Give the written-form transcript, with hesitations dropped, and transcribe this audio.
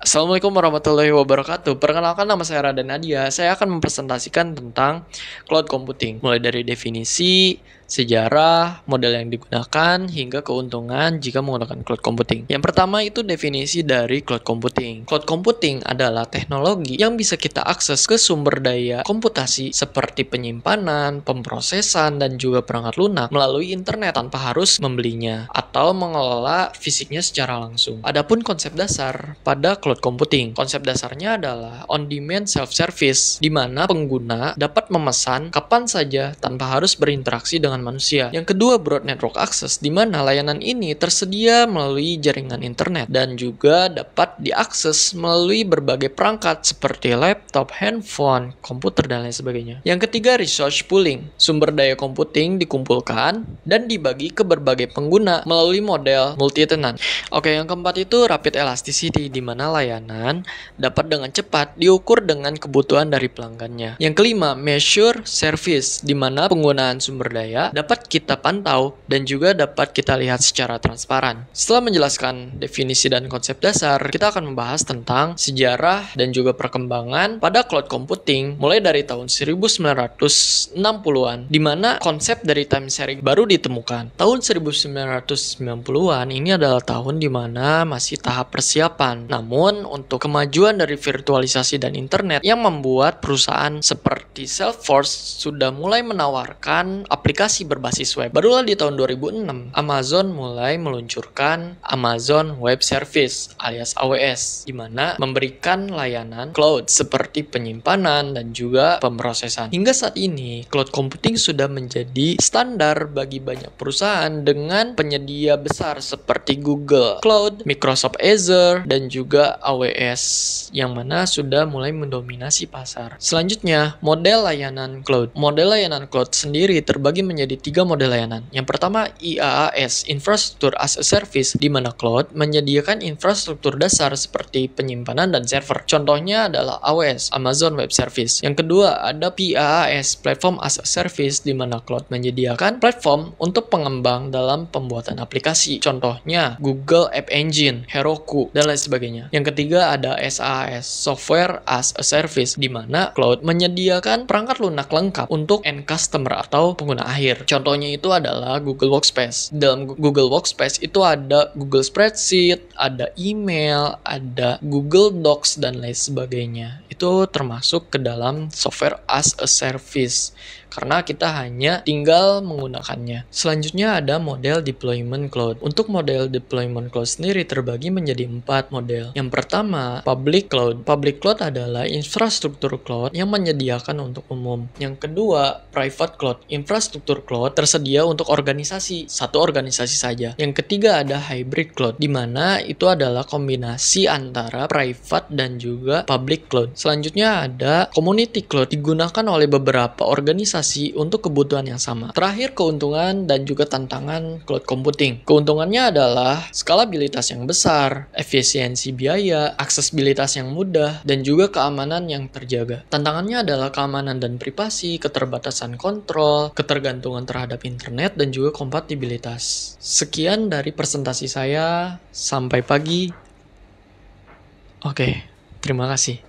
Assalamualaikum warahmatullahi wabarakatuh. Perkenalkan, nama saya Raden Nadia. Saya akan mempresentasikan tentang cloud computing, mulai dari definisi, sejarah, model yang digunakan, hingga keuntungan jika menggunakan cloud computing. Yang pertama itu definisi dari cloud computing. Cloud computing adalah teknologi yang bisa kita akses ke sumber daya komputasi seperti penyimpanan, pemrosesan, dan juga perangkat lunak melalui internet tanpa harus membelinya atau mengelola fisiknya secara langsung. Adapun konsep dasar pada cloud computing, konsep dasarnya adalah on-demand self-service, di mana pengguna dapat memesan kapan saja tanpa harus berinteraksi dengan manusia. Yang kedua, broad network access, di mana layanan ini tersedia melalui jaringan internet dan juga dapat diakses melalui berbagai perangkat seperti laptop, handphone, komputer, dan lain sebagainya. Yang ketiga, resource pooling, sumber daya computing dikumpulkan dan dibagi ke berbagai pengguna melalui model multi-tenant. Oke, yang keempat itu rapid elasticity, di mana layanan dapat dengan cepat diukur dengan kebutuhan dari pelanggannya. Yang kelima, measure service, di mana penggunaan sumber daya dapat kita pantau dan juga dapat kita lihat secara transparan. Setelah menjelaskan definisi dan konsep dasar, kita akan membahas tentang sejarah dan juga perkembangan pada cloud computing mulai dari tahun 1960-an, di mana konsep dari time sharing baru ditemukan. Tahun 1990-an ini adalah tahun di mana masih tahap persiapan. Namun, untuk kemajuan dari virtualisasi dan internet yang membuat perusahaan seperti Salesforce sudah mulai menawarkan aplikasi berbasis web. Barulah di tahun 2006, Amazon mulai meluncurkan Amazon Web Service alias AWS, di mana memberikan layanan cloud seperti penyimpanan dan juga pemrosesan. Hingga saat ini, cloud computing sudah menjadi standar bagi banyak perusahaan dengan penyedia besar seperti Google Cloud, Microsoft Azure, dan juga AWS, yang mana sudah mulai mendominasi pasar. Selanjutnya, model layanan cloud. Model layanan cloud sendiri terbagi menjadi 3 model layanan. Yang pertama, IaaS, Infrastructure as a Service, di mana cloud menyediakan infrastruktur dasar seperti penyimpanan dan server. Contohnya adalah AWS, Amazon Web Service. Yang kedua, ada PaaS, Platform as a Service, di mana cloud menyediakan platform untuk pengembang dalam pembuatan aplikasi. Contohnya, Google App Engine, Heroku, dan lain sebagainya. Yang ketiga, ada SaaS, Software as a Service, di mana cloud menyediakan perangkat lunak lengkap untuk end customer atau pengguna akhir. Contohnya itu adalah Google Workspace. Dalam Google Workspace itu ada Google Spreadsheet, ada email, ada Google Docs, dan lain sebagainya. Itu termasuk ke dalam Software as a Service, karena kita hanya tinggal menggunakannya. Selanjutnya ada model deployment cloud. Untuk model deployment cloud sendiri terbagi menjadi 4 model. Yang pertama, public cloud. Public cloud adalah infrastruktur cloud yang menyediakan untuk umum. Yang kedua, private cloud. Infrastruktur cloud tersedia untuk organisasi, satu organisasi saja. Yang ketiga ada hybrid cloud, di mana itu adalah kombinasi antara private dan juga public cloud. Selanjutnya ada community cloud, digunakan oleh beberapa organisasi untuk kebutuhan yang sama. Terakhir, keuntungan dan juga tantangan cloud computing. Keuntungannya adalah skalabilitas yang besar, efisiensi biaya, aksesibilitas yang mudah, dan juga keamanan yang terjaga. Tantangannya adalah keamanan dan privasi, keterbatasan kontrol, ketergantungan terhadap internet, dan juga kompatibilitas. Sekian dari presentasi saya. Sampai pagi. Oke, terima kasih.